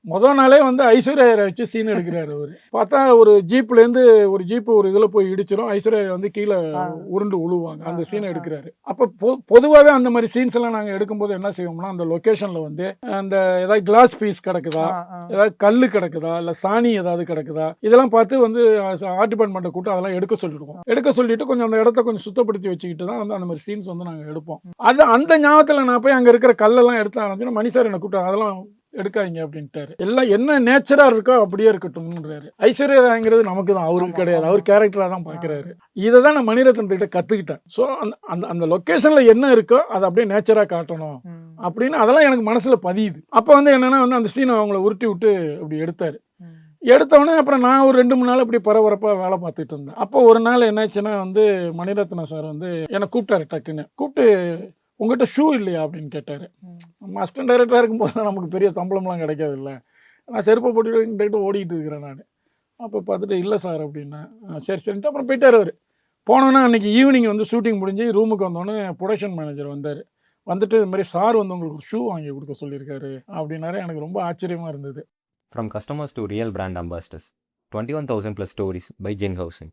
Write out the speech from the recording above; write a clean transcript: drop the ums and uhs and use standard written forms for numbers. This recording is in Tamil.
முதல் நாளே வந்து ஐஸ்வர்யா ராய் வச்சு சீன் எடுக்கிறாரு அவரு. பார்த்தா ஒரு ஜீப்லேருந்து ஒரு ஜீப்பு ஒரு இதில் போய் இடிச்சிடும். ஐஸ்வர்யா ராய் வந்து கீழே உருண்டு உழுவாங்க. அந்த சீனை எடுக்கிறாரு. அப்போ பொதுவாகவே அந்த மாதிரி சீன்ஸ் எல்லாம் நாங்கள் எடுக்கும்போது என்ன செய்வோம்னா, அந்த லொக்கேஷனில் வந்து அந்த ஏதாவது கிளாஸ் பீஸ் கிடக்குதா, ஏதாவது கல் கிடக்குதா, இல்லை சாணி ஏதாவது கிடக்குதா, இதெல்லாம் பார்த்து வந்து ஆர்ட் டிபார்ட்மெண்ட்டை கூட்டு அதெல்லாம் எடுக்க சொல்லிடுவோம். எடுக்க சொல்லிட்டு கொஞ்சம் அந்த இடத்த கொஞ்சம் சுத்தப்படுத்தி வச்சுக்கிட்டு தான் வந்து அந்த மாதிரி சீன்ஸ் வந்து நாங்கள் எடுப்போம். அது அந்த ஞாபகத்தில் நான் போய் அங்கே இருக்கிற கல்லெல்லாம் எடுத்து ஆரம்பிச்சோன்னா மணி சார் என்னை கூப்பிட்டு அதெல்லாம் எடுக்காதீங்க அப்படின்ட்டாரு. எல்லாம் என்ன நேச்சரா இருக்கோ அப்படியே இருக்கட்டும்ன்றாரு. ஐஸ்வர்யா ராய்ங்கிறது நமக்கு தான், அவருக்கு கிடையாது. அவர் கேரக்டரா தான் பார்க்குறாரு. இதை தான் நான் மணிரத்னத்துக்கிட்ட கற்றுக்கிட்டேன். ஸோ அந்த அந்த லொக்கேஷனில் என்ன இருக்கோ அதை அப்படியே நேச்சராக காட்டணும் அப்படின்னு அதெல்லாம் எனக்கு மனசில் பதியுது. அப்போ வந்து என்னென்னா வந்து அந்த சீனை அவங்கள உருட்டி விட்டு அப்படி எடுத்தார். எடுத்தோடனே அப்புறம் நான் ஒரு 2-3 நாள் அப்படி பரபரப்பாக வேலை பார்த்துட்டு இருந்தேன். அப்போ ஒரு நாள் என்னாச்சுன்னா வந்து மணிரத்னம் சார் வந்து என்னை கூப்பிட்டாரு. டக்குன்னு கூப்பிட்டு உங்கள்கிட்ட ஷூ இல்லையா அப்படின்னு கேட்டார். நம்ம அசிஸ்டன்ட் டைரக்டராக இருக்கும்போது நமக்கு பெரிய சம்பளம்லாம் கிடைக்காது இல்லை, நான் செருப்பை போட்டுக்கிட்டு ஓடிக்கிட்டு இருக்கிறேன் நான். அப்போ பார்த்துட்டு இல்லை சார் அப்படின்னேன். சரி சரின்ட்டு அப்புறம் போயிட்டார் அவர். போனோன்னா அன்றைக்கி ஈவினிங் வந்து ஷூட்டிங் முடிஞ்சு ரூமுக்கு வந்தோடனே ப்ரொடக்ஷன் மேனேஜர் வந்தார். வந்துட்டு இது மாதிரி சார் வந்து உங்களுக்கு ஒரு ஷூ வாங்கி கொடுக்க சொல்லியிருக்காரு அப்படின்னாரு. எனக்கு ரொம்ப ஆச்சரியமாக இருந்தது. From customers to real brand ambassadors, 21,000 plus stories by Jen Housing.